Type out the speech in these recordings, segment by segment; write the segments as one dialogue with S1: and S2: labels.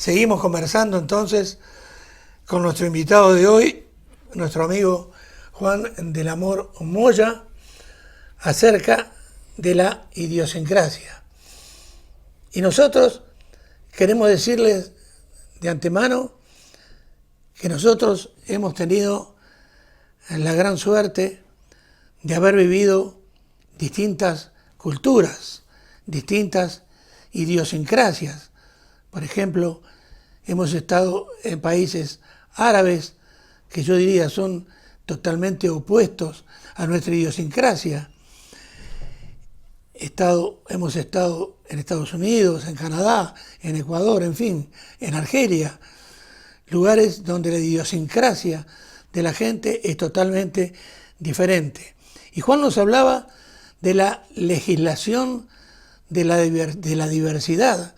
S1: Seguimos conversando entonces con nuestro invitado de hoy, nuestro amigo Juan del Amor Moya, acerca de la idiosincrasia. Y nosotros queremos decirles de antemano que nosotros hemos tenido la gran suerte de haber vivido distintas culturas, distintas idiosincrasias. Por ejemplo, hemos estado en países árabes que yo diría son totalmente opuestos a nuestra idiosincrasia. Hemos estado en Estados Unidos, en Canadá, en Ecuador, en fin, en Argelia, lugares donde la idiosincrasia de la gente es totalmente diferente. Y Juan nos hablaba de la legislación de la diversidad,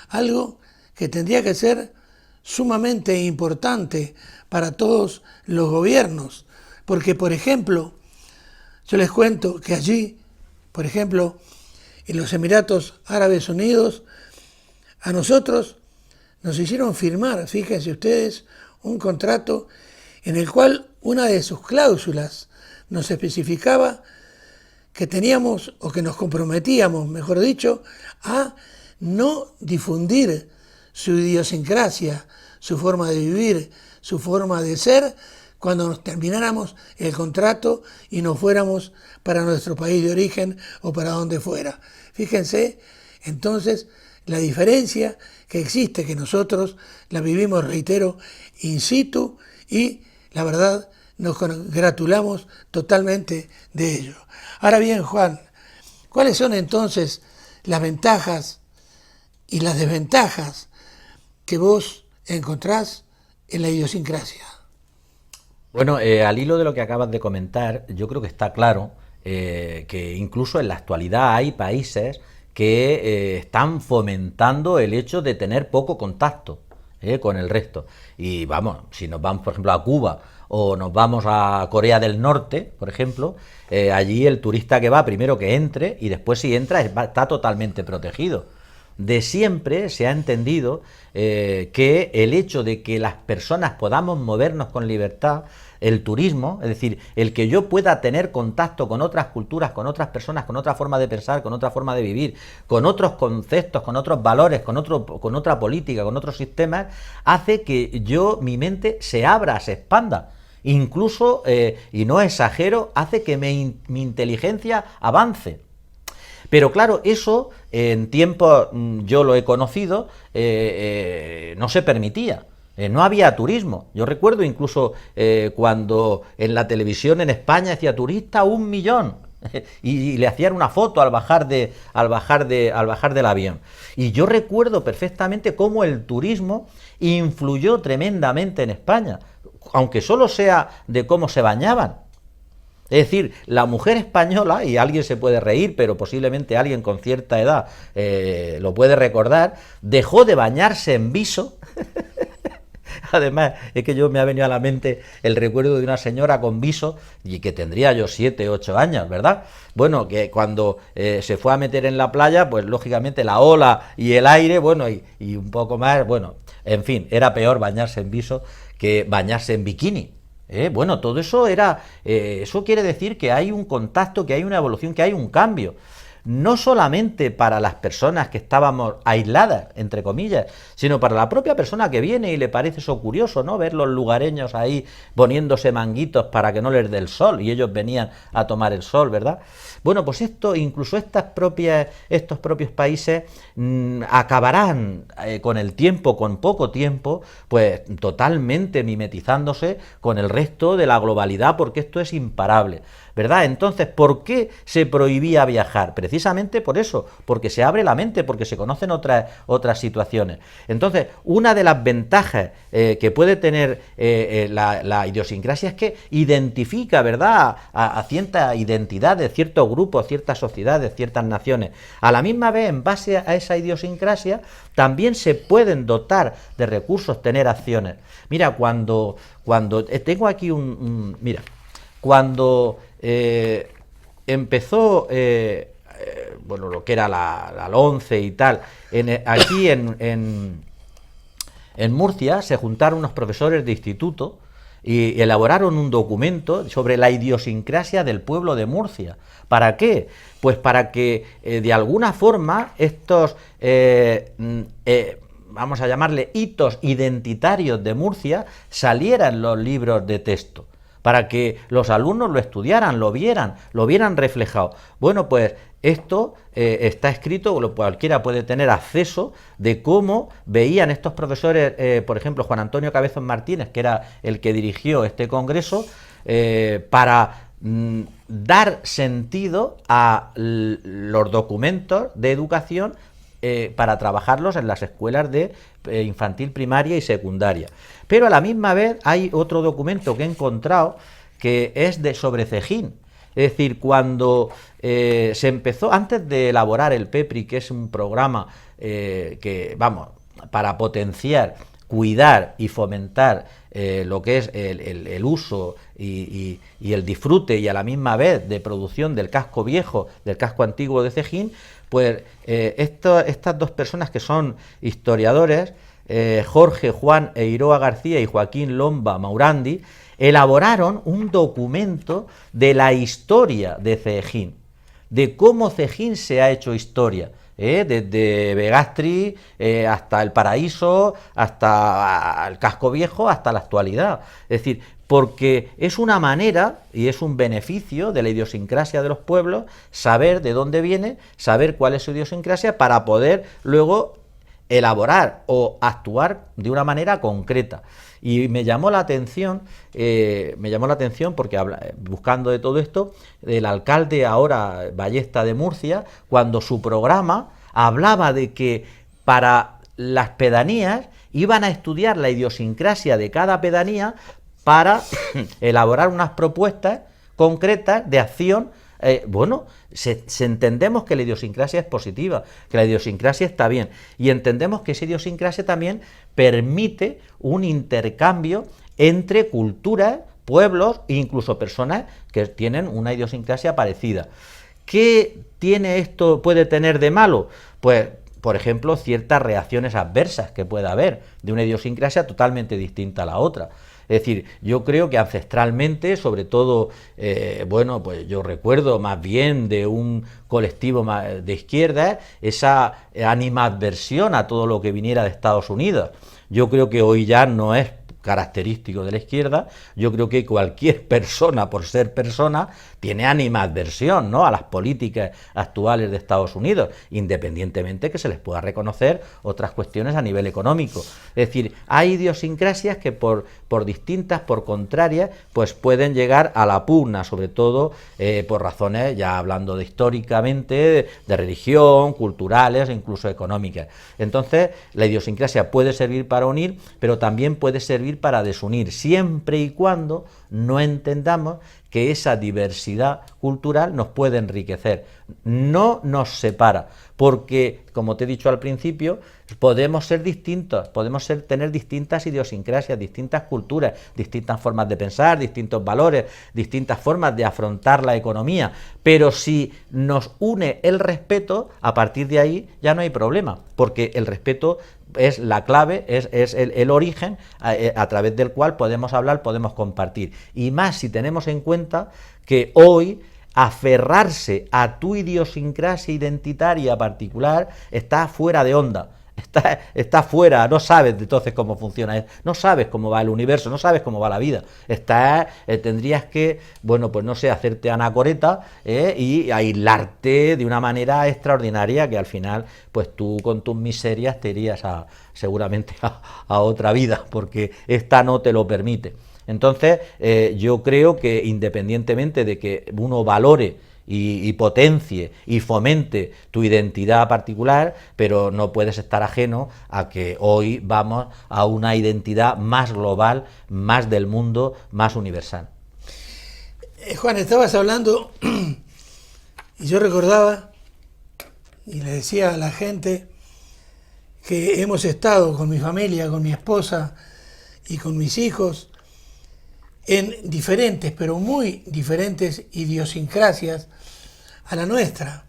S1: algo que tendría que ser sumamente importante para todos los gobiernos, porque, por ejemplo, yo les cuento que allí, por ejemplo, en los Emiratos Árabes Unidos, a nosotros nos hicieron firmar, fíjense ustedes, un contrato en el cual una de sus cláusulas nos especificaba que teníamos, o que nos comprometíamos, mejor dicho, a no difundir su idiosincrasia, su forma de vivir, su forma de ser, cuando nos termináramos el contrato y nos fuéramos para nuestro país de origen o para donde fuera. Fíjense, entonces, la diferencia que existe, que nosotros la vivimos, reitero, in situ, y la verdad nos congratulamos totalmente de ello. Ahora bien, Juan, ¿cuáles son entonces las ventajas y las desventajas que vos encontrás en la idiosincrasia?
S2: Bueno, al hilo de lo que acabas de comentar, yo creo que está claro que incluso en la actualidad hay países que están fomentando el hecho de tener poco contacto con el resto. Y vamos, si nos vamos, por ejemplo, a Cuba o nos vamos a Corea del Norte, por ejemplo, allí el turista que va, primero que entre, y después si entra está totalmente protegido. De siempre se ha entendido que el hecho de que las personas podamos movernos con libertad, el turismo, es decir, el que yo pueda tener contacto con otras culturas, con otras personas, con otra forma de pensar, con otra forma de vivir, con otros conceptos, con otros valores, con otra política, con otros sistemas, hace que mi mente se abra, se expanda. Incluso, y no exagero, hace que mi inteligencia avance. Pero claro, eso en tiempos, yo lo he conocido, no se permitía. No había turismo. Yo recuerdo incluso cuando en la televisión en España decía turista 1 millón y le hacían una foto al bajar del avión. Y yo recuerdo perfectamente cómo el turismo influyó tremendamente en España, aunque solo sea de cómo se bañaban. Es decir, la mujer española, y alguien se puede reír, pero posiblemente alguien con cierta edad lo puede recordar, dejó de bañarse en viso. Además, es que me ha venido a la mente el recuerdo de una señora con viso, y que tendría yo 7, 8 años, ¿verdad? Bueno, que cuando se fue a meter en la playa, pues lógicamente la ola y el aire, bueno, y un poco más, bueno, en fin, era peor bañarse en viso que bañarse en bikini. Bueno, todo eso eso quiere decir que hay un contacto, que hay una evolución, que hay un cambio. No solamente para las personas que estábamos aisladas, entre comillas, sino para la propia persona que viene y le parece eso curioso, ¿no? Ver los lugareños ahí poniéndose manguitos para que no les dé el sol, y ellos venían a tomar el sol, ¿verdad? Bueno, pues incluso estos propios países acabarán con el tiempo, con poco tiempo, pues totalmente mimetizándose con el resto de la globalidad, porque esto es imparable, ¿verdad? Entonces, ¿por qué se prohibía viajar? Precisamente por eso, porque se abre la mente, porque se conocen otras situaciones. Entonces, una de las ventajas que puede tener la idiosincrasia es que identifica, ¿verdad?, a ciertas identidades, ciertos grupos, ciertas sociedades, ciertas naciones. A la misma vez, en base a esa idiosincrasia, también se pueden dotar de recursos, tener acciones. Mira, cuando tengo aquí mira, cuando empezó bueno, lo que era la 11 y tal, aquí en En Murcia se juntaron unos profesores de instituto y elaboraron un documento sobre la idiosincrasia del pueblo de Murcia. ¿Para qué? Pues para que de alguna forma estos, vamos a llamarle hitos identitarios de Murcia, salieran en los libros de texto, para que los alumnos lo estudiaran, lo vieran reflejado. Bueno, pues esto está escrito, cualquiera puede tener acceso de cómo veían estos profesores, por ejemplo, Juan Antonio Cabezón Martínez, que era el que dirigió este congreso, para dar sentido a los documentos de educación para trabajarlos en las escuelas de infantil, primaria y secundaria. Pero a la misma vez hay otro documento que he encontrado que es sobre Cejín. Es decir, cuando se empezó, antes de elaborar el PEPRI, que es un programa que, vamos, para potenciar, cuidar y fomentar lo que es el uso y el disfrute y a la misma vez de producción del casco viejo, del casco antiguo de Cejín, pues estas dos personas que son historiadores, Jorge Juan Eiroa García y Joaquín Lomba Maurandi, elaboraron un documento de la historia de Cejín, de cómo Cejín se ha hecho historia, desde Begastri hasta el Paraíso, hasta el Casco Viejo, hasta la actualidad. Es decir, porque es una manera y es un beneficio de la idiosincrasia de los pueblos saber de dónde viene, saber cuál es su idiosincrasia para poder luego elaborar o actuar de una manera concreta. Y me llamó la atención porque buscando de todo esto, el alcalde ahora Ballesta de Murcia, cuando su programa hablaba de que para las pedanías iban a estudiar la idiosincrasia de cada pedanía para elaborar unas propuestas concretas de acción. Entendemos que la idiosincrasia es positiva, que la idiosincrasia está bien, y entendemos que esa idiosincrasia también permite un intercambio entre culturas, pueblos e incluso personas que tienen una idiosincrasia parecida. ¿Qué tiene esto, puede tener de malo? Pues, por ejemplo, ciertas reacciones adversas que pueda haber de una idiosincrasia totalmente distinta a la otra. Es decir, yo creo que ancestralmente, sobre todo, pues yo recuerdo más bien de un colectivo de izquierda, esa animadversión a todo lo que viniera de Estados Unidos. Yo creo que hoy ya no es característico de la izquierda. Yo creo que cualquier persona, por ser persona, tiene animadversión, ¿no?, a las políticas actuales de Estados Unidos, independientemente que se les pueda reconocer otras cuestiones a nivel económico. Es decir, hay idiosincrasias que por distintas, por contrarias, pues pueden llegar a la pugna, sobre todo por razones, ya hablando de históricamente, de religión, culturales e incluso económicas. Entonces, la idiosincrasia puede servir para unir, pero también puede servir para desunir, siempre y cuando no entendamos que esa diversidad cultural nos puede enriquecer, no nos separa, porque, como te he dicho al principio, podemos ser distintos, tener distintas idiosincrasias, distintas culturas, distintas formas de pensar, distintos valores, distintas formas de afrontar la economía, pero si nos une el respeto, a partir de ahí ya no hay problema, porque el respeto es la clave, es el origen a través del cual podemos hablar, podemos compartir. Y más si tenemos en cuenta que hoy aferrarse a tu idiosincrasia identitaria particular está fuera de onda. Está fuera, no sabes entonces cómo funciona, no sabes cómo va el universo, no sabes cómo va la vida. Tendrías que, pues no sé, hacerte anacoreta y aislarte de una manera extraordinaria que al final, pues tú con tus miserias te irías seguramente a otra vida, porque esta no te lo permite. Entonces, yo creo que independientemente de que uno valore y potencie y fomente tu identidad particular, pero no puedes estar ajeno a que hoy vamos a una identidad más global, más del mundo, más universal.
S1: Juan, estabas hablando y yo recordaba y le decía a la gente que hemos estado con mi familia, con mi esposa y con mis hijos en diferentes, pero muy diferentes idiosincrasias a la nuestra.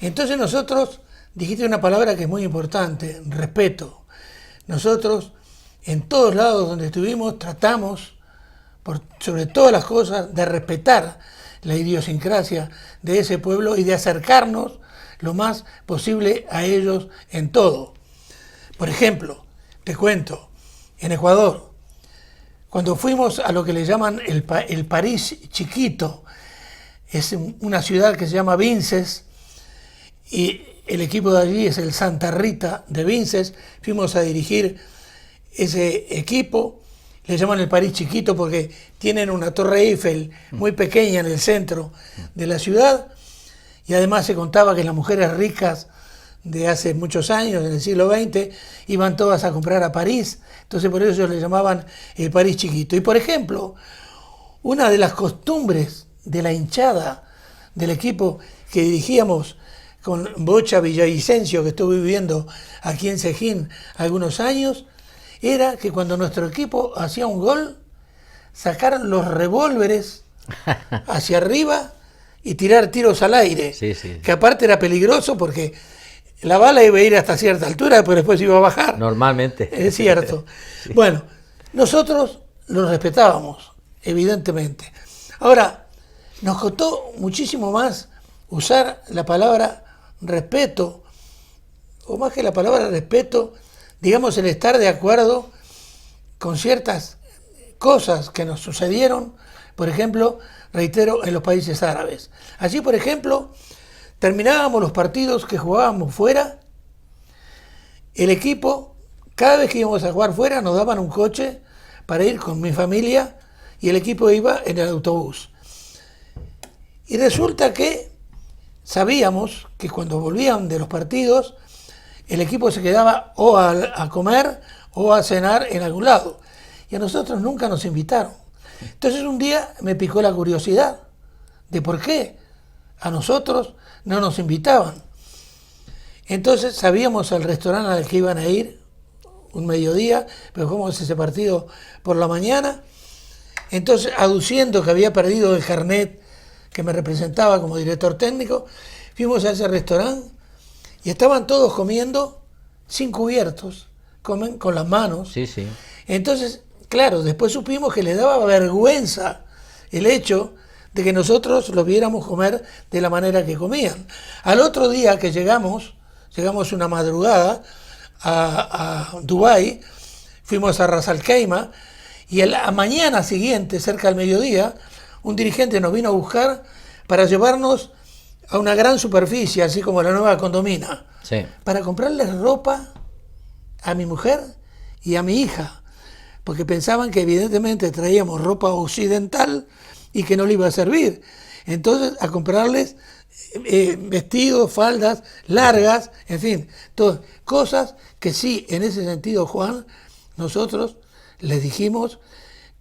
S1: Entonces nosotros, dijiste una palabra que es muy importante, respeto. Nosotros en todos lados donde estuvimos tratamos, sobre todas las cosas, de respetar la idiosincrasia de ese pueblo y de acercarnos lo más posible a ellos en todo. Por ejemplo, te cuento, en Ecuador, cuando fuimos a lo que le llaman el París chiquito, es una ciudad que se llama Vinces, y el equipo de allí es el Santa Rita de Vinces. Fuimos a dirigir ese equipo, le llaman el París chiquito porque tienen una torre Eiffel muy pequeña en el centro de la ciudad, y además se contaba que las mujeres ricas de hace muchos años, en el siglo XX, iban todas a comprar a París, entonces por eso le llamaban el París chiquito. Y por ejemplo, una de las costumbres de la hinchada del equipo que dirigíamos con Bocha Villavicencio, que estuve viviendo aquí en Sejín algunos años, era que cuando nuestro equipo hacía un gol, sacaran los revólveres hacia arriba y tirar tiros al aire,
S2: Sí, sí.
S1: que aparte era peligroso porque la bala iba a ir hasta cierta altura, pero después iba a bajar.
S2: Normalmente.
S1: Es cierto. Sí. Bueno, nosotros los respetábamos, evidentemente. Ahora, nos costó muchísimo más usar la palabra respeto, o más que la palabra respeto, digamos el estar de acuerdo con ciertas cosas que nos sucedieron, por ejemplo, reitero, en los países árabes. Allí, por ejemplo, terminábamos los partidos que jugábamos fuera, el equipo, cada vez que íbamos a jugar fuera, nos daban un coche para ir con mi familia y el equipo iba en el autobús. Y resulta que sabíamos que cuando volvían de los partidos, el equipo se quedaba o a comer o a cenar en algún lado. Y a nosotros nunca nos invitaron. Entonces un día me picó la curiosidad de por qué a nosotros no nos invitaban. Entonces sabíamos el restaurante al que iban a ir un mediodía, pero jugamos ese partido por la mañana. Entonces, aduciendo que había perdido el carnet que me representaba como director técnico, fuimos a ese restaurante y estaban todos comiendo sin cubiertos, comen con las manos.
S2: Sí, sí.
S1: Entonces, claro, después supimos que les daba vergüenza el hecho de que nosotros los viéramos comer de la manera que comían. Al otro día que llegamos una madrugada a Dubái, fuimos a Ras Al Khaimah, y a la mañana siguiente, cerca del mediodía, un dirigente nos vino a buscar para llevarnos a una gran superficie, así como la Nueva Condomina,
S2: Sí.
S1: para comprarles ropa a mi mujer y a mi hija, porque pensaban que evidentemente traíamos ropa occidental y que no le iba a servir. Entonces, a comprarles vestidos, faldas largas, en fin, todas cosas que sí, en ese sentido, Juan, nosotros les dijimos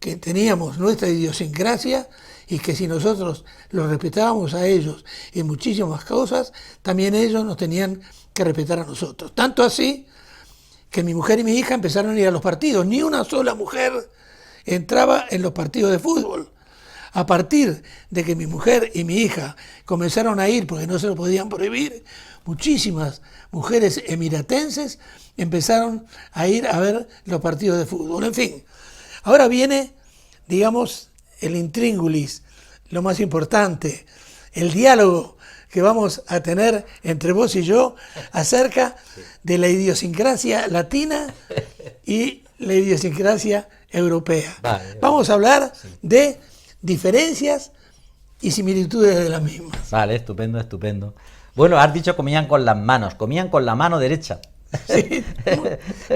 S1: que teníamos nuestra idiosincrasia y que si nosotros los respetábamos a ellos en muchísimas cosas, también ellos nos tenían que respetar a nosotros. Tanto así que mi mujer y mi hija empezaron a ir a los partidos. Ni una sola mujer entraba en los partidos de fútbol. A partir de que mi mujer y mi hija comenzaron a ir, porque no se lo podían prohibir, muchísimas mujeres emiratenses empezaron a ir a ver los partidos de fútbol. En fin, ahora viene, digamos, el intríngulis, lo más importante, el diálogo que vamos a tener entre vos y yo acerca de la idiosincrasia latina y la idiosincrasia europea.
S2: Vale.
S1: Vamos a hablar de diferencias y similitudes de las mismas.
S2: Vale, estupendo, estupendo. Bueno, has dicho comían con las manos, comían con la mano derecha.
S1: Sí,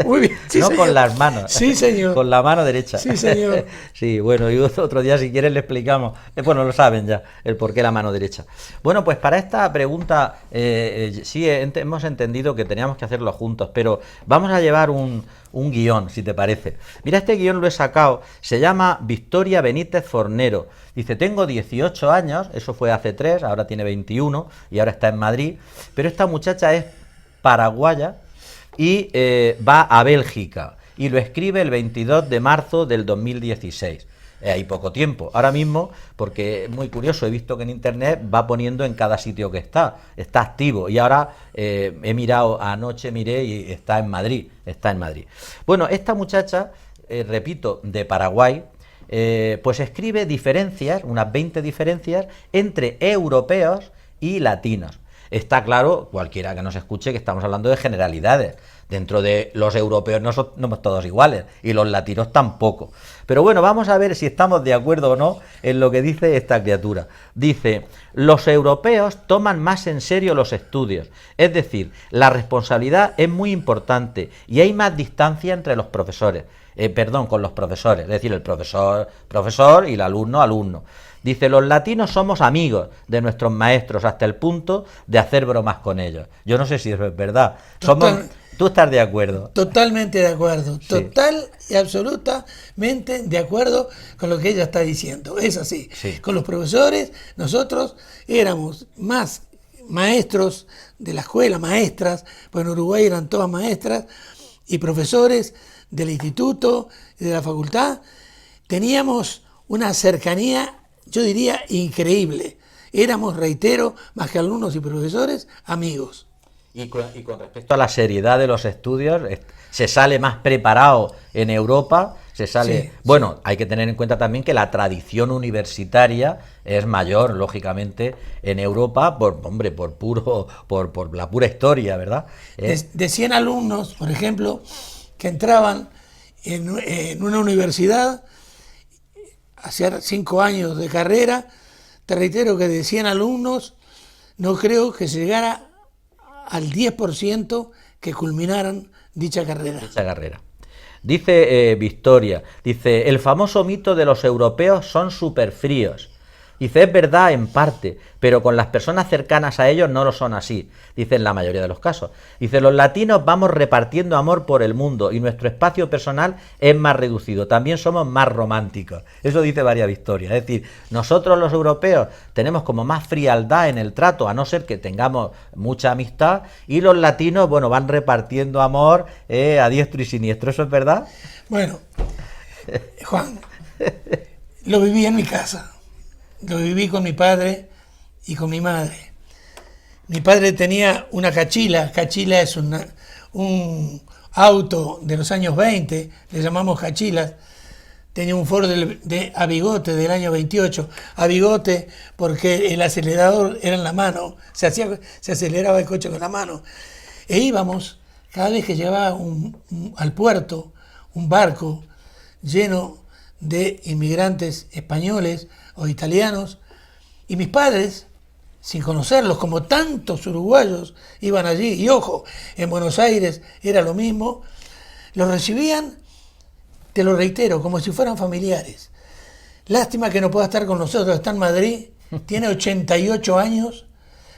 S1: muy bien. Sí,
S2: no
S1: señor.
S2: con las manos.
S1: Sí, señor.
S2: Con la mano derecha.
S1: Sí, señor.
S2: Sí, bueno, y otro día si quieres le explicamos. Bueno, lo saben ya, el por qué la mano derecha. Bueno, pues para esta pregunta sí hemos entendido que teníamos que hacerlo juntos, pero vamos a llevar un guión, si te parece. Mira, este guión lo he sacado, se llama Victoria Benítez Fornero. Dice, tengo 18 años, eso fue hace 3, ahora tiene 21 y ahora está en Madrid, pero esta muchacha es paraguaya y va a Bélgica y lo escribe el 22 de marzo del 2016. hay poco tiempo. Ahora mismo, porque es muy curioso, he visto que en internet va poniendo en cada sitio que está activo, y ahora he mirado, anoche miré y está en Madrid, Bueno, esta muchacha, repito, de Paraguay, pues escribe diferencias, unas 20 diferencias entre europeos y latinos. Está claro, cualquiera que nos escuche, que estamos hablando de generalidades. Dentro de los europeos no somos todos iguales, y los latinos tampoco. Pero bueno, vamos a ver si estamos de acuerdo o no en lo que dice esta criatura. Dice: los europeos toman más en serio los estudios, es decir, la responsabilidad es muy importante y hay más distancia entre los profesores. Con los profesores, es decir, el profesor y el alumno. Dice: los latinos somos amigos de nuestros maestros hasta el punto de hacer bromas con ellos. Yo no sé si eso es verdad. ¿Tú estás de acuerdo?
S1: Totalmente de acuerdo.
S2: Sí.
S1: Total y absolutamente de acuerdo con lo que ella está diciendo. Es así.
S2: Sí.
S1: Con los profesores, nosotros éramos más maestros de la escuela, maestras, pues en Uruguay eran todas maestras, y profesores del instituto y de la facultad. Teníamos una cercanía, yo diría, increíble. Éramos, reitero, más que alumnos y profesores, amigos.
S2: Y con respecto a la seriedad de los estudios, se sale más preparado en Europa, Bueno, hay que tener en cuenta también que la tradición universitaria es mayor, lógicamente, en Europa, por la pura historia, ¿verdad?
S1: De 100 alumnos, por ejemplo, que entraban en una universidad, hacía 5 años de carrera, te reitero que de 100 alumnos, no creo que se llegara al 10% que culminaran dicha carrera.
S2: Dice Victoria, dice: el famoso mito de los europeos son súper fríos. Dice: es verdad en parte, pero con las personas cercanas a ellos no lo son así. Dice: en la mayoría de los casos. Dice: los latinos vamos repartiendo amor por el mundo y nuestro espacio personal es más reducido. También somos más románticos. Eso dice María Victoria. Es decir, nosotros los europeos tenemos como más frialdad en el trato, a no ser que tengamos mucha amistad, y los latinos, bueno, van repartiendo amor a diestro y siniestro. ¿Eso es verdad?
S1: Bueno, Juan, lo viví en mi casa. Lo viví con mi padre y con mi madre. Mi padre tenía una cachila. Cachila es un auto de los años 20, le llamamos cachilas. Tenía un Ford de a bigote del año 28. A bigote porque el acelerador era en la mano. Se aceleraba el coche con la mano. E íbamos, cada vez que llevaba al puerto un barco lleno de inmigrantes españoles o italianos, y mis padres, sin conocerlos, como tantos uruguayos iban allí, y ojo, en Buenos Aires era lo mismo, los recibían, te lo reitero, como si fueran familiares. Lástima que no pueda estar con nosotros, está en Madrid, tiene 88 años,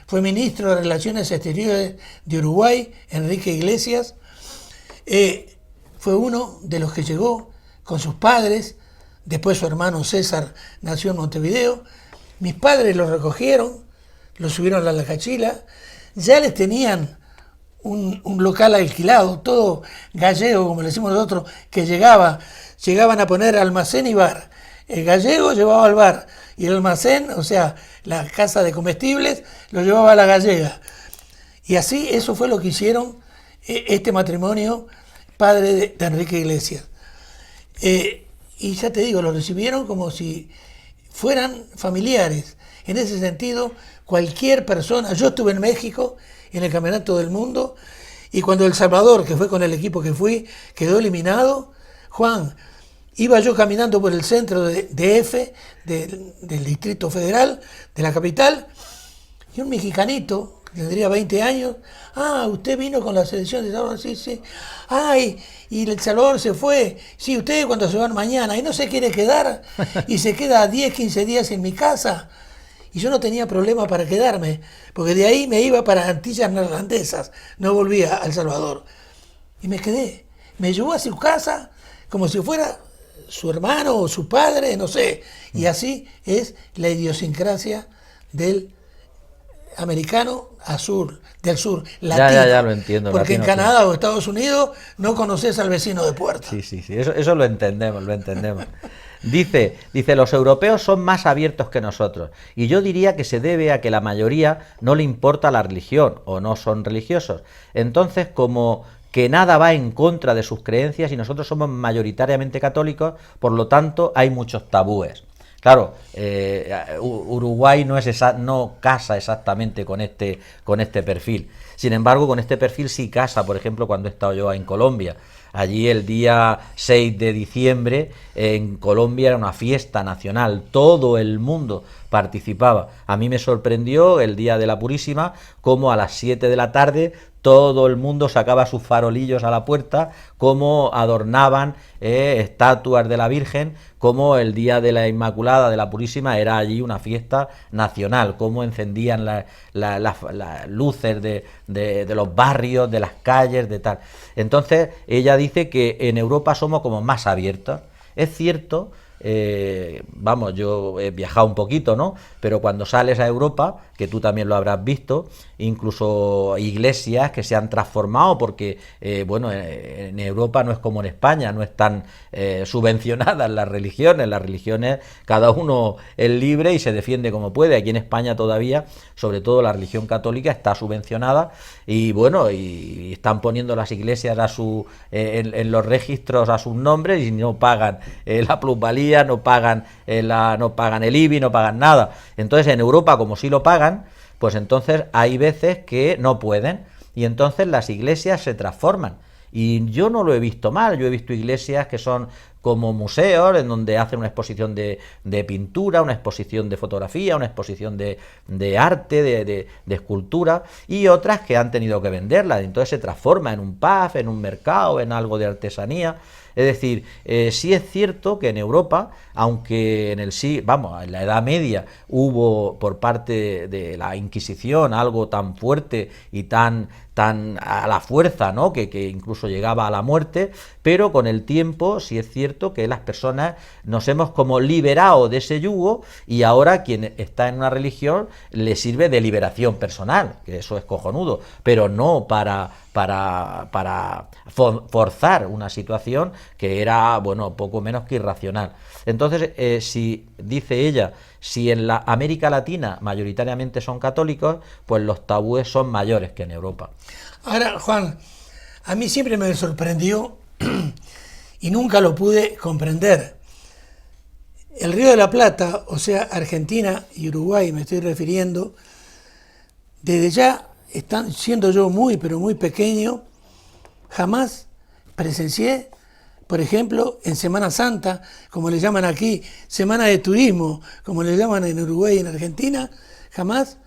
S1: fue ministro de Relaciones Exteriores de Uruguay, Enrique Iglesias, fue uno de los que llegó con sus padres. Después su hermano César nació en Montevideo. Mis padres lo recogieron, lo subieron a la cachila. Ya les tenían un local alquilado, todo gallego, como le decimos nosotros, que llegaban a poner almacén y bar. El gallego llevaba al bar y el almacén, o sea, la casa de comestibles, lo llevaba a la gallega. Y así, eso fue lo que hicieron este matrimonio, padre de Enrique Iglesias. Y ya te digo, lo recibieron como si fueran familiares. En ese sentido, cualquier persona... Yo estuve en México, en el Campeonato del Mundo, y cuando El Salvador, que fue con el equipo que fui, quedó eliminado, Juan, iba yo caminando por el centro de DF, del Distrito Federal, de la capital, y un mexicanito, que tendría 20 años, usted vino con la selección de El Salvador, sí. Y El Salvador se fue, sí, ustedes cuando se van mañana, y no se quiere quedar, y se queda 10, 15 días en mi casa. Y yo no tenía problema para quedarme, porque de ahí me iba para Antillas Neerlandesas, no volvía a El Salvador. Y me quedé, me llevó a su casa como si fuera su hermano o su padre, no sé. Y así es la idiosincrasia del americano del sur, latino.
S2: Ya lo entiendo.
S1: Porque
S2: latino,
S1: en Canadá o Estados Unidos no conoces al vecino de puerta.
S2: Sí, eso lo entendemos. Dice, los europeos son más abiertos que nosotros. Y yo diría que se debe a que la mayoría no le importa la religión o no son religiosos. Entonces, como que nada va en contra de sus creencias y nosotros somos mayoritariamente católicos, por lo tanto hay muchos tabúes. Claro, Uruguay no casa exactamente con este perfil. Sin embargo, con este perfil sí casa, por ejemplo, cuando he estado yo en Colombia. Allí el día 6 de diciembre en Colombia era una fiesta nacional, todo el mundo participaba. A mí me sorprendió el día de la Purísima, como a las 7 de la tarde todo el mundo sacaba sus farolillos a la puerta, cómo adornaban estatuas de la Virgen, como el día de la Inmaculada, de la Purísima, era allí una fiesta nacional, cómo encendían las luces de los barrios, de las calles, de tal. Entonces ella dice que en Europa somos como más abiertos. Es cierto. Vamos, yo he viajado un poquito, ¿no? Pero cuando sales a Europa, que tú también lo habrás visto, incluso iglesias que se han transformado porque, bueno, en Europa no es como en España, no están subvencionadas las religiones, cada uno es libre y se defiende como puede. Aquí en España todavía, sobre todo la religión católica, está subvencionada y, bueno, y están poniendo las iglesias en los registros a sus nombres y no pagan la plusvalía, no pagan el IBI, no pagan nada. Entonces en Europa, como sí lo pagan, pues entonces hay veces que no pueden y entonces las iglesias se transforman. Y yo no lo he visto mal, yo he visto iglesias que son como museos, en donde hacen una exposición de pintura, una exposición de fotografía, una exposición de arte, de escultura, y otras que han tenido que venderlas, entonces se transforma en un pub, en un mercado, en algo de artesanía. Es decir, sí es cierto que en Europa, aunque en en la Edad Media hubo por parte de la Inquisición algo tan fuerte y tan a la fuerza, ¿no? que incluso llegaba a la muerte, pero con el tiempo sí es cierto que las personas nos hemos como liberado de ese yugo y ahora quien está en una religión le sirve de liberación personal, que eso es cojonudo, pero no para forzar una situación que era, bueno, poco menos que irracional. Entonces, si dice ella, si en la América Latina mayoritariamente son católicos, pues los tabúes son mayores que en Europa.
S1: Ahora, Juan, a mí siempre me sorprendió y nunca lo pude comprender. El Río de la Plata, o sea, Argentina y Uruguay, me estoy refiriendo, desde ya, siendo yo muy, pero muy pequeño, jamás presencié, por ejemplo, en Semana Santa, como le llaman aquí, Semana de Turismo, como le llaman en Uruguay y en Argentina, jamás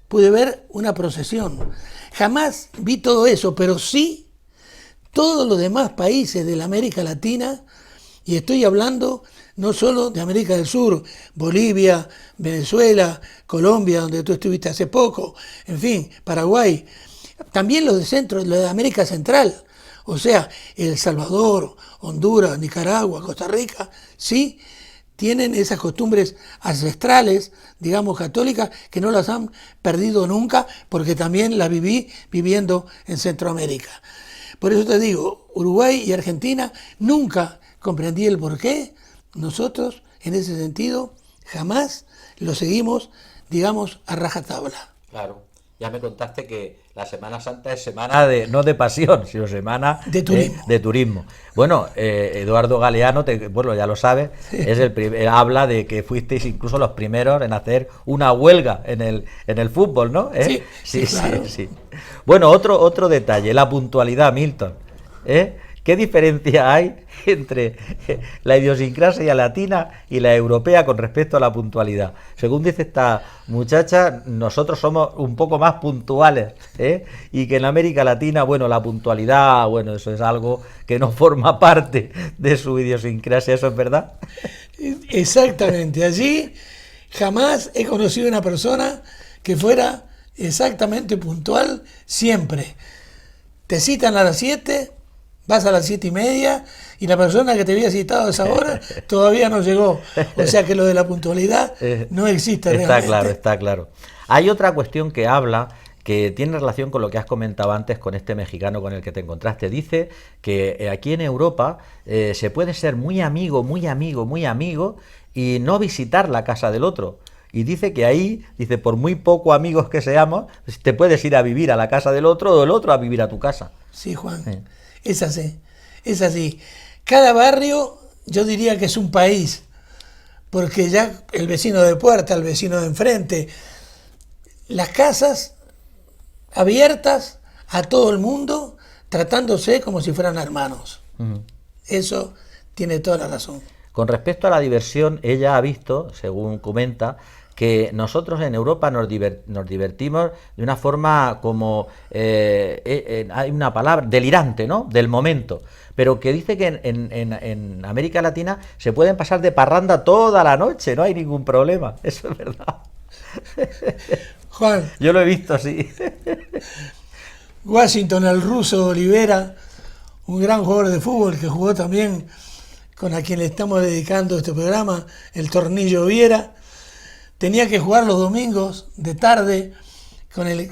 S1: pude ver una procesión. Jamás vi todo eso, pero sí todos los demás países de la América Latina, y estoy hablando no solo de América del Sur, Bolivia, Venezuela, Colombia, donde tú estuviste hace poco, en fin, Paraguay, también los de América Central, o sea, El Salvador, Honduras, Nicaragua, Costa Rica, sí tienen esas costumbres ancestrales, digamos, católicas, que no las han perdido nunca, porque también las viví viviendo en Centroamérica. Por eso te digo, Uruguay y Argentina, nunca comprendí el porqué. Nosotros, en ese sentido, jamás lo seguimos, digamos, a rajatabla.
S2: Claro. Ya me contaste que la Semana Santa es semana no de pasión, sino semana de turismo. Bueno, Eduardo Galeano, bueno, ya lo sabes, es habla de que fuisteis incluso los primeros en hacer una huelga en el fútbol, ¿no?
S1: Sí, claro.
S2: Sí. Bueno, otro detalle, la puntualidad, Milton. ¿Qué diferencia hay entre la idiosincrasia latina y la europea con respecto a la puntualidad? Según dice esta muchacha, nosotros somos un poco más puntuales, y que en América Latina, bueno, la puntualidad, bueno, eso es algo que no forma parte de su idiosincrasia, ¿eso es verdad?
S1: Exactamente, allí jamás he conocido una persona que fuera exactamente puntual siempre. Te citan a las 7, vas a las 7:30 y la persona que te había citado a esa hora todavía no llegó. O sea que lo de la puntualidad no existe realmente.
S2: Está claro. Hay otra cuestión que habla, que tiene relación con lo que has comentado antes con este mexicano con el que te encontraste. Dice que aquí en Europa se puede ser muy amigo, muy amigo, muy amigo y no visitar la casa del otro. Y dice que ahí, dice, por muy poco amigos que seamos, te puedes ir a vivir a la casa del otro o el otro a vivir a tu casa.
S1: Sí, Juan, es así, es así. Cada barrio yo diría que es un país, porque ya el vecino de puerta, el vecino de enfrente, las casas abiertas a todo el mundo, tratándose como si fueran hermanos. Eso tiene toda la razón.
S2: Con respecto a la diversión, ella ha visto, según comenta, que nosotros en Europa nos divertimos de una forma como, hay una palabra, delirante, ¿no? Del momento. Pero que dice que en América Latina se pueden pasar de parranda toda la noche, no hay ningún problema. Eso es verdad.
S1: Juan.
S2: Yo lo he visto, sí.
S1: Washington, el ruso Olivera, un gran jugador de fútbol que jugó también con a quien le estamos dedicando este programa, el Tornillo Viera, tenía que jugar los domingos de tarde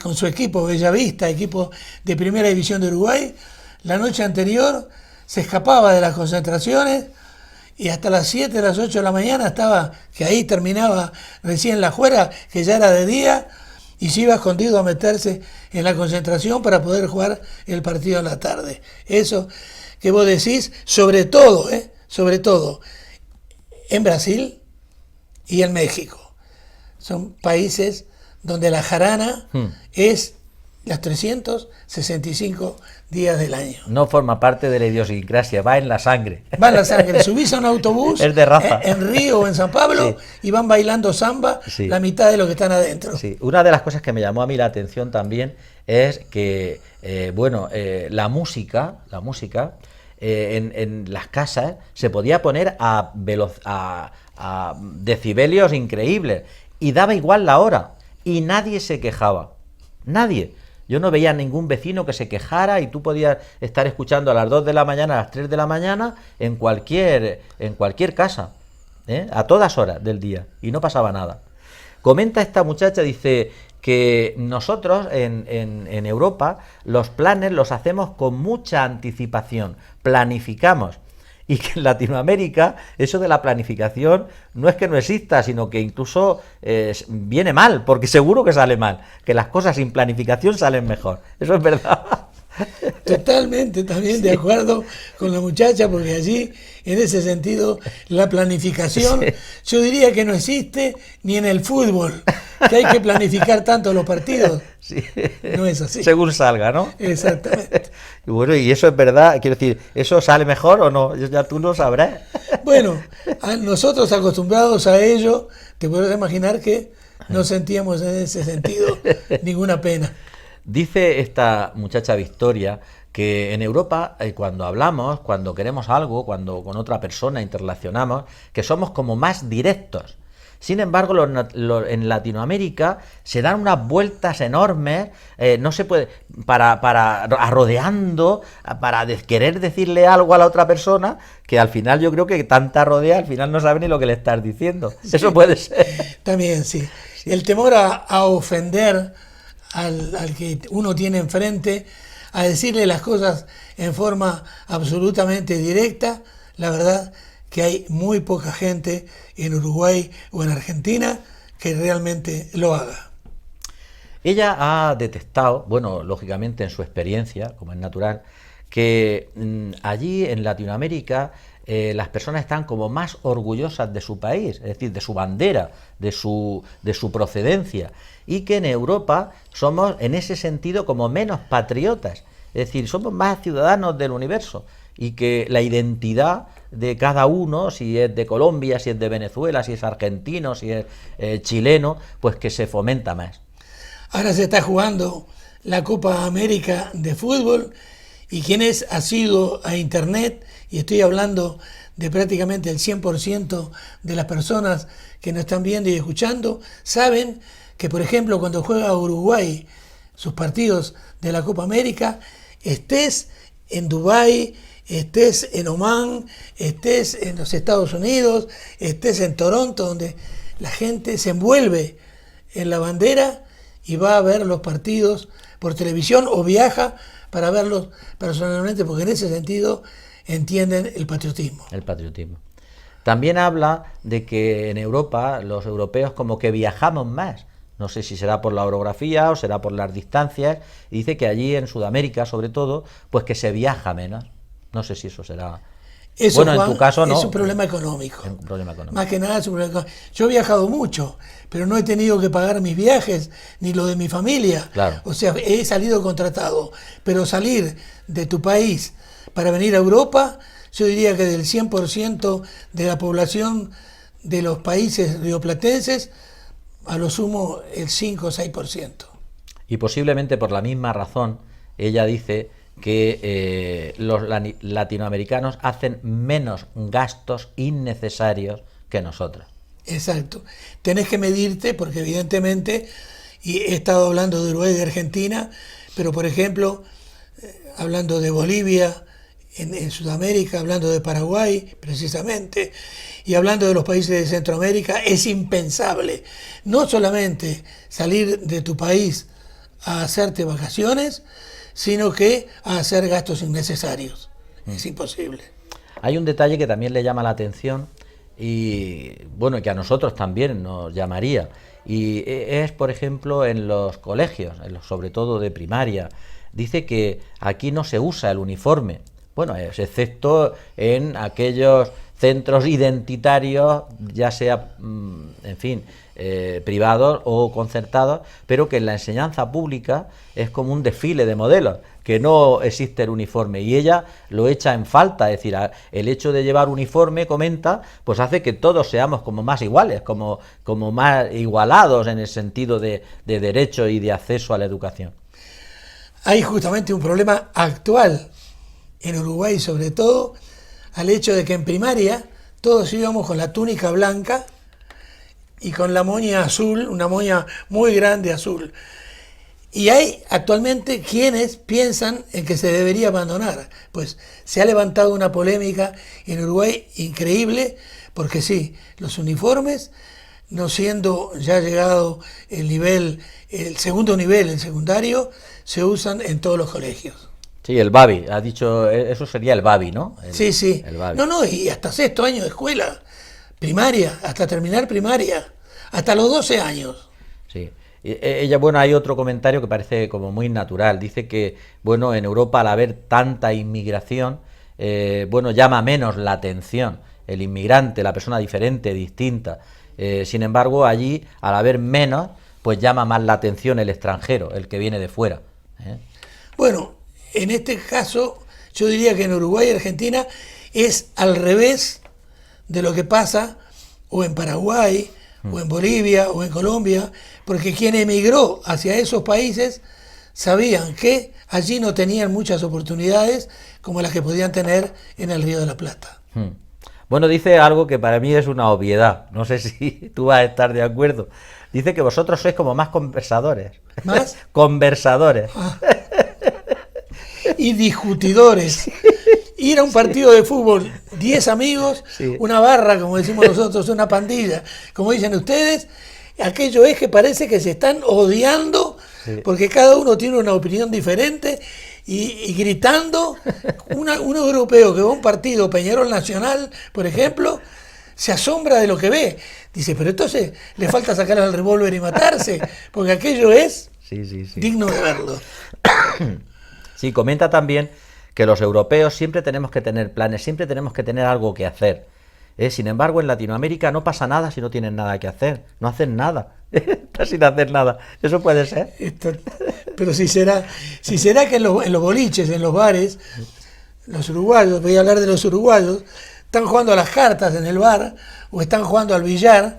S1: con su equipo Bellavista, equipo de Primera División de Uruguay. La noche anterior se escapaba de las concentraciones y hasta las 7, las 8 de la mañana estaba, que ahí terminaba recién la juega, que ya era de día, y se iba escondido a meterse en la concentración para poder jugar el partido a la tarde. Eso que vos decís, sobre todo en Brasil y en México. Son países donde la jarana es los 365 días del año.
S2: No forma parte de la idiosincrasia, va en la sangre.
S1: Va en la sangre. Subís a un autobús
S2: es de raza.
S1: En Río o en San Pablo y van bailando samba la mitad de los que están adentro.
S2: Sí. Una de las cosas que me llamó a mí la atención también es que, la música en las casas se podía poner a decibelios increíbles y daba igual la hora y nadie se quejaba, nadie. Yo no veía ningún vecino que se quejara y tú podías estar escuchando a las 2 de la mañana, a las 3 de la mañana en cualquier casa, a todas horas del día y no pasaba nada. Comenta esta muchacha, dice que nosotros en Europa los planes los hacemos con mucha anticipación, planificamos. Y que en Latinoamérica eso de la planificación no es que no exista, sino que incluso viene mal, porque seguro que sale mal, que las cosas sin planificación salen mejor. Eso es verdad.
S1: Totalmente también de acuerdo con la muchacha, porque allí, en ese sentido, la planificación, yo diría que no existe ni en el fútbol, que hay que planificar tanto los partidos.
S2: Sí.
S1: No es así.
S2: Según salga, ¿no?
S1: Exactamente.
S2: Y bueno, y eso es verdad, quiero decir, ¿eso sale mejor o no? Ya tú lo sabrás.
S1: Bueno, a nosotros acostumbrados a ello, te puedes imaginar que no sentíamos en ese sentido ninguna pena.
S2: Dice esta muchacha Victoria que en Europa, cuando hablamos, cuando queremos algo, cuando con otra persona interrelacionamos, que somos como más directos. Sin embargo, en Latinoamérica se dan unas vueltas enormes, no se puede, rodeando, para querer decirle algo a la otra persona, que al final yo creo que tanta rodea, al final no sabe ni lo que le estás diciendo. Sí. Eso puede ser.
S1: También, sí. El temor a ofender al que uno tiene enfrente, a decirle las cosas en forma absolutamente directa, la verdad que hay muy poca gente en Uruguay o en Argentina que realmente lo haga.
S2: Ella ha detectado, bueno, lógicamente en su experiencia, como es natural, que allí en Latinoamérica las personas están como más orgullosas de su país, es decir, de su bandera, de su procedencia, y que en Europa somos en ese sentido como menos patriotas, es decir, somos más ciudadanos del universo, y que la identidad de cada uno, si es de Colombia, si es de Venezuela, si es argentino, si es chileno, pues que se fomenta más.
S1: Ahora se está jugando la Copa América de fútbol y quienes ha sido a internet, y estoy hablando de prácticamente el 100% de las personas que nos están viendo y escuchando, saben que, por ejemplo, cuando juega Uruguay sus partidos de la Copa América, estés en Dubái, estés en Omán, estés en los Estados Unidos, estés en Toronto, donde la gente se envuelve en la bandera y va a ver los partidos por televisión o viaja para verlos personalmente, porque en ese sentido entienden el patriotismo.
S2: El patriotismo. También habla de que en Europa los europeos como que viajamos más. No sé si será por la orografía o será por las distancias. Y dice que allí en Sudamérica, sobre todo, pues que se viaja menos. No sé si eso será...
S1: Eso,
S2: bueno,
S1: Juan,
S2: en tu caso no.
S1: es un problema económico.
S2: Es un problema económico.
S1: Más que nada es un problema económico. Yo he viajado mucho, pero no he tenido que pagar mis viajes ni lo de mi familia.
S2: Claro.
S1: O sea, he salido contratado. Pero salir de tu país para venir a Europa, yo diría que del 100% de la población de los países rioplatenses, a lo sumo el 5 o 6%.
S2: Y posiblemente por la misma razón, ella dice que los latinoamericanos hacen menos gastos innecesarios que nosotros.
S1: Exacto. Tenés que medirte porque evidentemente, y he estado hablando de Uruguay y de Argentina, pero por ejemplo, hablando de Bolivia, en Sudamérica, hablando de Paraguay precisamente, y hablando de los países de Centroamérica, es impensable no solamente salir de tu país a hacerte vacaciones, sino que a hacer gastos innecesarios. Es imposible.
S2: Hay un detalle que también le llama la atención y bueno, que a nosotros también nos llamaría, y es, por ejemplo, en los colegios, sobre todo de primaria. Dice que aquí no se usa el uniforme, bueno, excepto en aquellos centros identitarios, ya sea, en fin, privados o concertados, pero que en la enseñanza pública es como un desfile de modelos, que no existe el uniforme, y ella lo echa en falta. Es decir, el hecho de llevar uniforme, comenta, pues hace que todos seamos como más iguales, como más igualados en el sentido de derecho y de acceso a la educación.
S1: Hay justamente un problema actual en Uruguay, sobre todo al hecho de que en primaria todos íbamos con la túnica blanca y con la moña azul, una moña muy grande azul. Y hay actualmente quienes piensan en que se debería abandonar. Pues se ha levantado una polémica en Uruguay increíble, porque sí, los uniformes, no siendo ya llegado el nivel, el segundo nivel, el secundario, se usan en todos los colegios.
S2: Sí, el Babi, ha dicho, eso sería el Babi, ¿no?
S1: Sí.
S2: El Babi.
S1: No, y hasta sexto año de escuela, primaria, hasta terminar primaria, hasta los 12 años.
S2: Sí. Ella, bueno, hay otro comentario que parece como muy natural. Dice que, bueno, en Europa al haber tanta inmigración, bueno, llama menos la atención el inmigrante, la persona diferente, distinta. Sin embargo, allí, al haber menos, pues llama más la atención el extranjero, el que viene de fuera.
S1: Bueno, en este caso, yo diría que en Uruguay y Argentina es al revés de lo que pasa o en Paraguay, o en Bolivia, o en Colombia, porque quien emigró hacia esos países sabían que allí no tenían muchas oportunidades como las que podían tener en el Río de la Plata.
S2: Bueno, dice algo que para mí es una obviedad, no sé si tú vas a estar de acuerdo. Dice que vosotros sois como más conversadores.
S1: ¿Más?
S2: Conversadores.
S1: Y discutidores. Ir a un partido de fútbol, 10 amigos, sí, una barra, como decimos nosotros, una pandilla, como dicen ustedes, aquello es que parece que se están odiando, sí, porque cada uno tiene una opinión diferente y gritando. Un europeo que va a un partido, Peñarol Nacional, por ejemplo, se asombra de lo que ve. Dice, pero entonces le falta sacar el revólver y matarse, porque aquello es digno de verlo.
S2: Sí, comenta también que los europeos siempre tenemos que tener planes, siempre tenemos que tener algo que hacer. Sin embargo, en Latinoamérica no pasa nada si no tienen nada que hacer, no hacen nada, está sin hacer nada. ¿Eso puede ser?
S1: Pero si será que en los boliches, en los bares, los uruguayos, voy a hablar de los uruguayos, están jugando a las cartas en el bar o están jugando al billar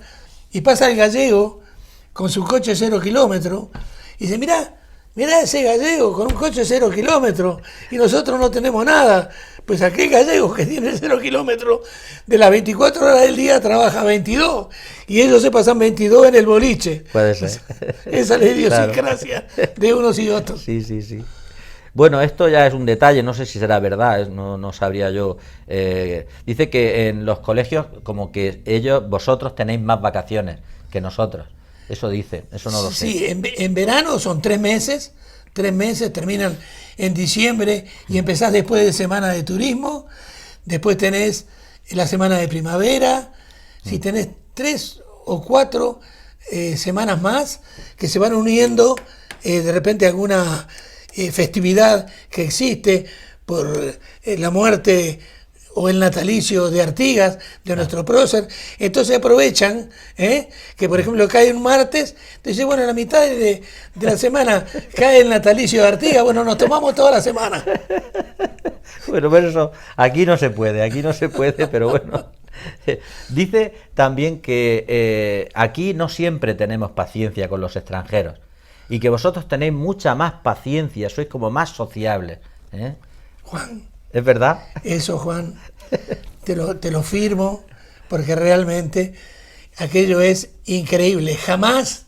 S1: y pasa el gallego con su coche 0 kilómetros y dice, mirá ese gallego con un coche 0 kilómetros y nosotros no tenemos nada. Pues aquel gallego que tiene 0 kilómetros, de las 24 horas del día trabaja 22 y ellos se pasan 22 en el boliche.
S2: Puede ser.
S1: Esa es la idiosincrasia de unos y otros.
S2: Sí. Bueno, esto ya es un detalle, no sé si será verdad, no sabría yo. Dice que en los colegios como que vosotros tenéis más vacaciones que nosotros. Eso dice, eso no lo sé.
S1: Sí, en verano son 3 meses, terminan en diciembre y empezás después de semana de turismo, después tenés la semana de primavera, si tenés 3 o 4 semanas más que se van uniendo de repente alguna festividad que existe por la muerte o el natalicio de Artigas, de nuestro prócer, entonces aprovechan, que por ejemplo cae un martes, entonces bueno, en la mitad de la semana cae el natalicio de Artigas, bueno, nos tomamos toda la semana.
S2: Bueno, pero eso aquí no se puede, pero bueno. Dice también que aquí no siempre tenemos paciencia con los extranjeros y que vosotros tenéis mucha más paciencia, sois como más sociables.
S1: Juan,
S2: ¿Es verdad?
S1: eso, Juan, te lo firmo, porque realmente aquello es increíble. Jamás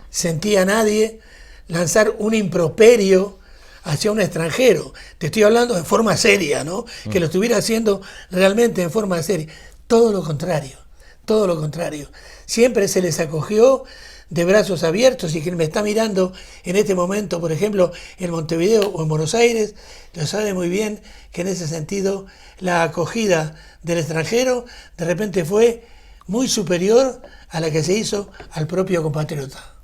S1: sentí a nadie lanzar un improperio hacia un extranjero. Te estoy hablando en forma seria, ¿no? Que lo estuviera haciendo realmente en forma seria. Todo lo contrario, todo lo contrario. Siempre se les acogió de brazos abiertos, y quien me está mirando en este momento, por ejemplo, en Montevideo o en Buenos Aires, lo sabe muy bien que en ese sentido la acogida del extranjero de repente fue muy superior a la que se hizo al propio compatriota.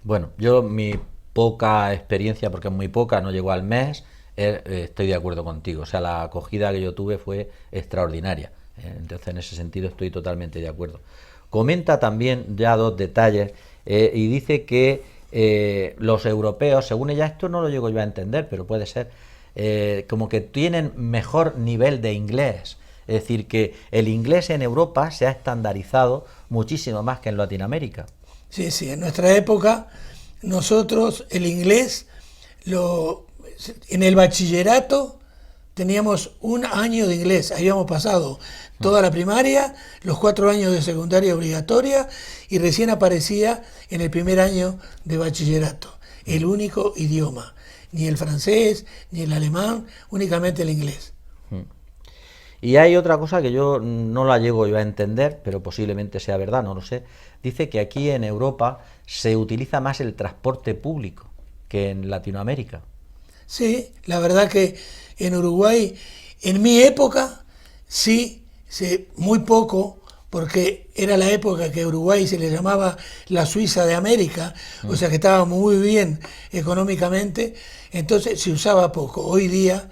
S2: Bueno, yo mi poca experiencia, porque es muy poca, no llegó al mes, estoy de acuerdo contigo. O sea, la acogida que yo tuve fue extraordinaria. Entonces, en ese sentido estoy totalmente de acuerdo. Comenta también ya 2 detalles y dice que los europeos, según ella, esto no lo llego yo a entender, pero puede ser, como que tienen mejor nivel de inglés. Es decir, que el inglés en Europa se ha estandarizado muchísimo más que en Latinoamérica.
S1: Sí, sí, en nuestra época nosotros el inglés en el bachillerato teníamos 1 año de inglés, habíamos pasado toda la primaria, los 4 años de secundaria obligatoria, y recién aparecía en el primer año de bachillerato el único idioma, ni el francés, ni el alemán, únicamente el inglés.
S2: Y hay otra cosa que yo no la llego yo a entender, pero posiblemente sea verdad, no lo sé. Dice que aquí en Europa se utiliza más el transporte público que en Latinoamérica.
S1: Sí, la verdad que en Uruguay, en mi época, sí, muy poco, porque era la época que Uruguay se le llamaba la Suiza de América, o sea que estaba muy bien económicamente, entonces se usaba poco. Hoy día,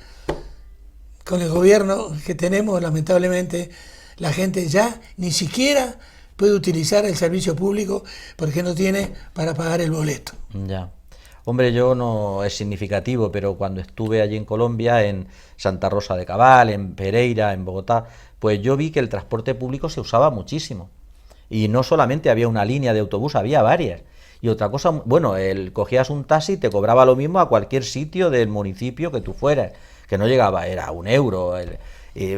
S1: con el gobierno que tenemos, lamentablemente, la gente ya ni siquiera puede utilizar el servicio público porque no tiene para pagar el boleto.
S2: Ya. Hombre, yo no es significativo, pero cuando estuve allí en Colombia, en Santa Rosa de Cabal, en Pereira, en Bogotá, pues yo vi que el transporte público se usaba muchísimo. Y no solamente había una línea de autobús, había varias. Y otra cosa, bueno, cogías un taxi y te cobraba lo mismo a cualquier sitio del municipio que tú fueras, que no llegaba, era 1 euro,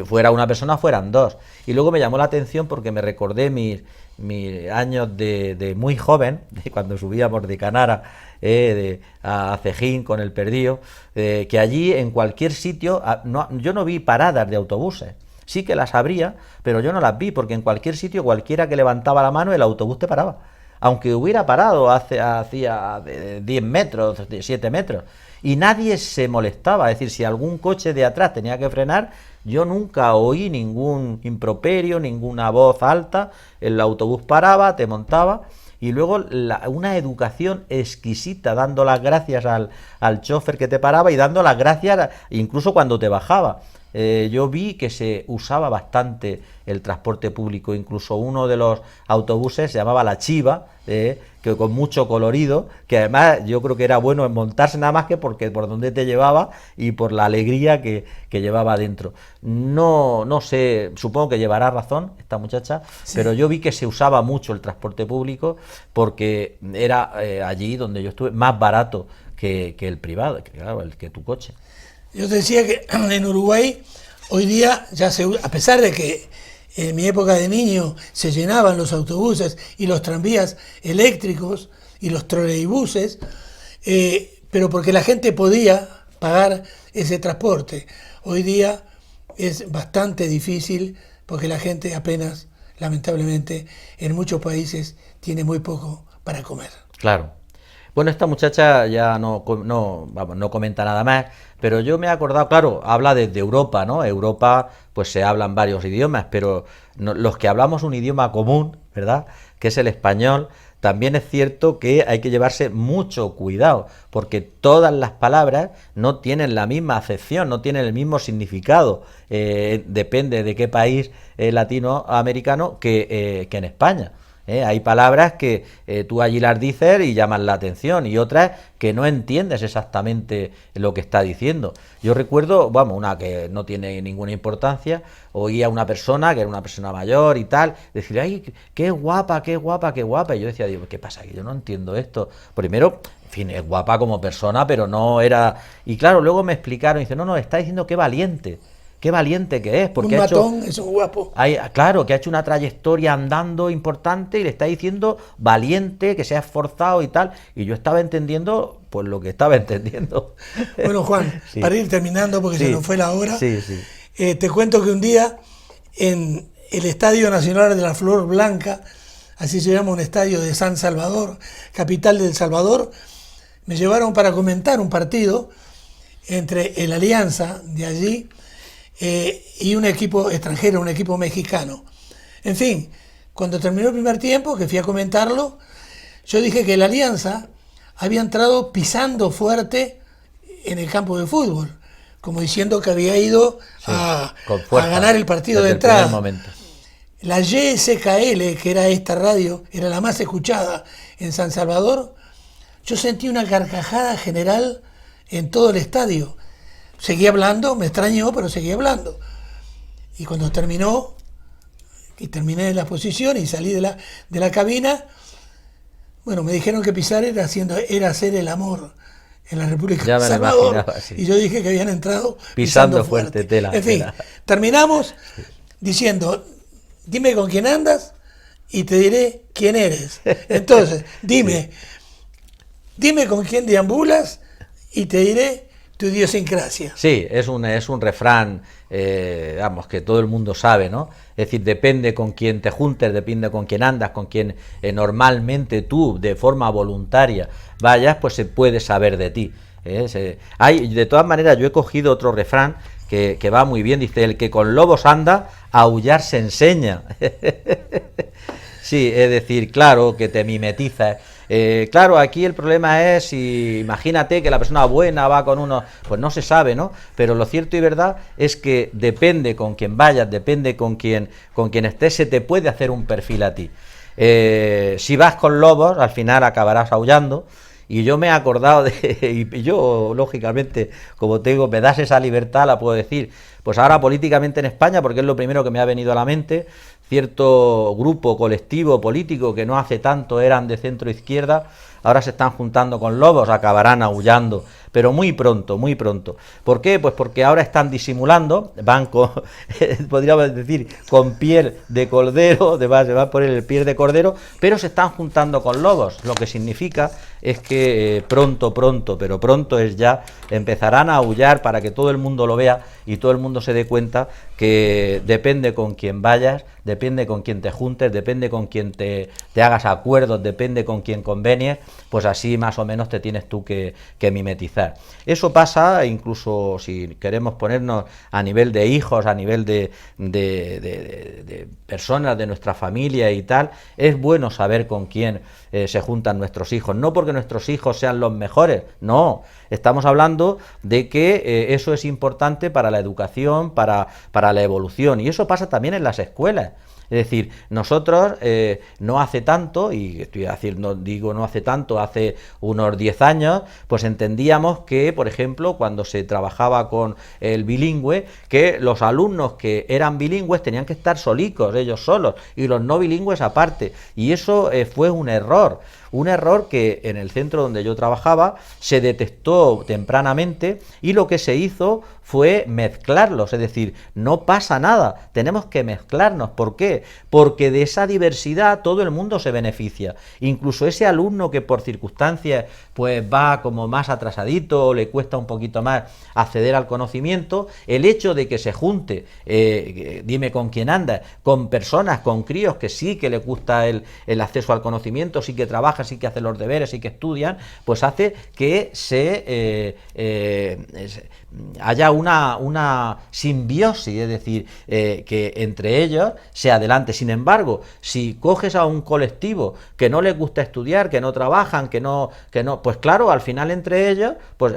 S2: fuera una persona, fueran 2. Y luego me llamó la atención porque me recordé mis años de muy joven, de cuando subíamos de Canara a Cejín con el Perdío, que allí en cualquier sitio, yo no vi paradas de autobuses. Sí que las habría, pero yo no las vi, porque en cualquier sitio, cualquiera que levantaba la mano, el autobús te paraba. Aunque hubiera parado hacía 10 metros, 7 metros. Y nadie se molestaba. Es decir, si algún coche de atrás tenía que frenar, yo nunca oí ningún improperio, ninguna voz alta. El autobús paraba, te montaba. Y luego una educación exquisita, dando las gracias al chofer que te paraba y dando las gracias incluso cuando te bajaba. Yo vi que se usaba bastante el transporte público, incluso uno de los autobuses se llamaba La Chiva, que con mucho colorido, que además yo creo que era bueno en montarse nada más que porque por donde te llevaba y por la alegría que llevaba dentro. No sé, supongo que llevará razón esta muchacha, sí, pero yo vi que se usaba mucho el transporte público porque era allí donde yo estuve más barato que el privado, claro, que tu coche.
S1: Yo te decía que en Uruguay hoy día ya a pesar de que en mi época de niño se llenaban los autobuses y los tranvías eléctricos y los troleibuses, pero porque la gente podía pagar ese transporte. Hoy día es bastante difícil porque la gente apenas lamentablemente en muchos países tiene muy poco para comer.
S2: Claro. Bueno, esta muchacha ya vamos, no comenta nada más, pero yo me he acordado, claro, habla desde Europa, ¿no? Europa, pues se hablan varios idiomas, pero los que hablamos un idioma común, ¿verdad?, que es el español, también es cierto que hay que llevarse mucho cuidado, porque todas las palabras no tienen la misma acepción, no tienen el mismo significado, depende de qué país latinoamericano que en España. Hay palabras que tú allí las dices y llaman la atención, y otras que no entiendes exactamente lo que está diciendo. Yo recuerdo, vamos, una que no tiene ninguna importancia, oí a una persona, que era una persona mayor y tal, decir, ay, qué guapa, qué guapa, qué guapa. Y yo decía, digo, ¿qué pasa? Que yo no entiendo esto. Primero, en fin, es guapa como persona, pero no era... Y claro, luego me explicaron, y dice, no, está diciendo qué valiente. Qué valiente que es, porque
S1: un matón es un guapo.
S2: Claro, que ha hecho una trayectoria andando importante y le está diciendo valiente, que se ha esforzado y tal. Y yo estaba entendiendo, pues lo que estaba entendiendo.
S1: Bueno, Juan, sí, para ir terminando, porque se nos fue la hora,
S2: sí.
S1: Te cuento que un día en el Estadio Nacional de la Flor Blanca, así se llama un estadio de San Salvador, capital de El Salvador, me llevaron para comentar un partido entre el Alianza de allí y un equipo extranjero, un equipo mexicano. En fin, cuando terminó el primer tiempo, que fui a comentarlo, yo dije que la Alianza había entrado pisando fuerte en el campo de fútbol, como diciendo que había ido a ganar el partido de entrada. La YSKL, que era esta radio, era la más escuchada en San Salvador, yo sentí una carcajada general en todo el estadio. Seguí hablando, me extrañó, pero seguí hablando. Y cuando terminó, y terminé la exposición y salí de la cabina, bueno, me dijeron que pisar era hacer el amor en la República de El Salvador. Y yo dije que habían entrado
S2: pisando fuerte. Tela.
S1: En fin, terminamos diciendo, dime con quién andas y te diré quién eres. Entonces, dime con quién deambulas y te diré tu idiosincrasia.
S2: Sí, es un refrán, vamos, que todo el mundo sabe, ¿no? Es decir, depende con quién te juntes, depende con quién andas, con quién normalmente tú, de forma voluntaria, vayas, pues se puede saber de ti. De todas maneras, yo he cogido otro refrán que va muy bien, dice, el que con lobos anda, a aullar se enseña. Sí, es decir, claro, que te mimetizas. Claro, aquí el problema es, si imagínate que la persona buena va con uno, pues no se sabe, ¿no? Pero lo cierto y verdad es que depende con quién vayas, depende con quién estés, se te puede hacer un perfil a ti. Si vas con lobos, al final acabarás aullando. Y yo me he acordado y yo, lógicamente, como te digo, me das esa libertad, la puedo decir, pues ahora políticamente en España, porque es lo primero que me ha venido a la mente, cierto grupo, colectivo, político, que no hace tanto eran de centro izquierda, ahora se están juntando con lobos, acabarán aullando, pero muy pronto, muy pronto. ¿Por qué? Pues porque ahora están disimulando, van con, podríamos decir, con piel de cordero, se va a poner el piel de cordero, pero se están juntando con lobos, lo que significa es que pronto, pero pronto es ya, empezarán a aullar para que todo el mundo lo vea y todo el mundo se dé cuenta que depende con quién vayas, depende con quién te juntes, depende con quién te hagas acuerdos, depende con quién convenies, pues así más o menos te tienes tú que mimetizar. Eso pasa incluso si queremos ponernos a nivel de hijos, a nivel de personas de nuestra familia y tal, es bueno saber con quién se juntan nuestros hijos, no porque nuestros hijos sean los mejores, no, estamos hablando de que eso es importante para la educación, para la evolución, y eso pasa también en las escuelas. Es decir, nosotros no hace tanto, y estoy haciendo, digo no hace tanto, hace unos 10 años, pues entendíamos que, por ejemplo, cuando se trabajaba con el bilingüe, que los alumnos que eran bilingües tenían que estar solicos, ellos solos, y los no bilingües aparte, y eso fue un error que en el centro donde yo trabajaba se detectó tempranamente y lo que se hizo fue mezclarlos, es decir, no pasa nada, tenemos que mezclarnos. ¿Por qué? Porque de esa diversidad todo el mundo se beneficia, incluso ese alumno que por circunstancias pues va como más atrasadito o le cuesta un poquito más acceder al conocimiento, el hecho de que se junte, dime con quién anda, con personas, con críos que sí que les gusta el acceso al conocimiento, sí que trabajan, sí que hacen los deberes, sí que estudian, pues hace que haya una simbiosis, es decir, que entre ellos se adelante. Sin embargo, si coges a un colectivo que no les gusta estudiar, que no trabajan, que no, pues claro, al final entre ellos, pues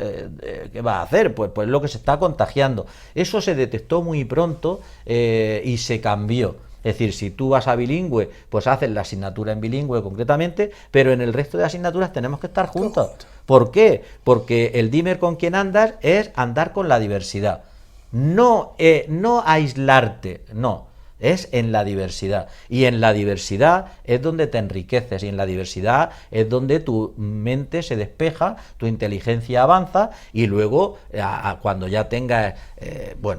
S2: ¿qué va a hacer? Pues lo que se está contagiando. Eso se detectó muy pronto y se cambió. Es decir, si tú vas a bilingüe, pues haces la asignatura en bilingüe concretamente, pero en el resto de asignaturas tenemos que estar juntos. ¿Por qué? Porque el dime con quién andas es andar con la diversidad. No aislarte, no. Es en la diversidad. Y en la diversidad es donde te enriqueces, y en la diversidad es donde tu mente se despeja, tu inteligencia avanza, y luego, cuando ya tengas,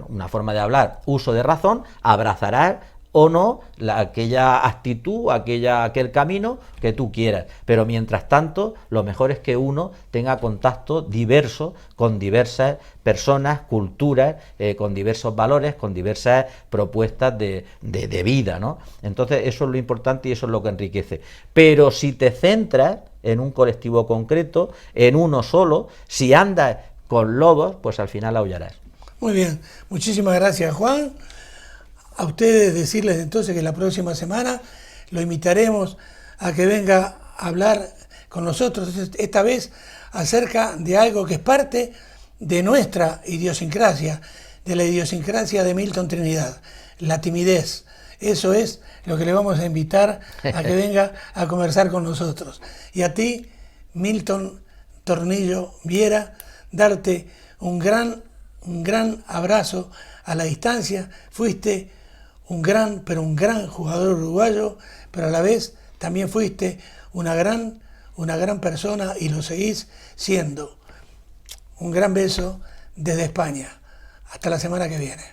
S2: una forma de hablar, uso de razón, abrazarás o no aquella actitud, aquel camino que tú quieras. Pero mientras tanto, lo mejor es que uno tenga contacto diverso con diversas personas, culturas, con diversos valores, con diversas propuestas de vida, ¿no? Entonces eso es lo importante y eso es lo que enriquece. Pero si te centras en un colectivo concreto, en uno solo, si andas con lobos, pues al final aullarás.
S1: Muy bien, muchísimas gracias, Juan. A ustedes decirles entonces que la próxima semana lo invitaremos a que venga a hablar con nosotros, esta vez acerca de algo que es parte de nuestra idiosincrasia, de la idiosincrasia de Milton Trinidad, la timidez. Eso es lo que le vamos a invitar a que venga a conversar con nosotros. Y a ti, Milton Tornillo Viera, darte un gran abrazo a la distancia. Fuiste un gran jugador uruguayo, pero a la vez también fuiste una gran persona y lo seguís siendo. Un gran beso desde España. Hasta la semana que viene.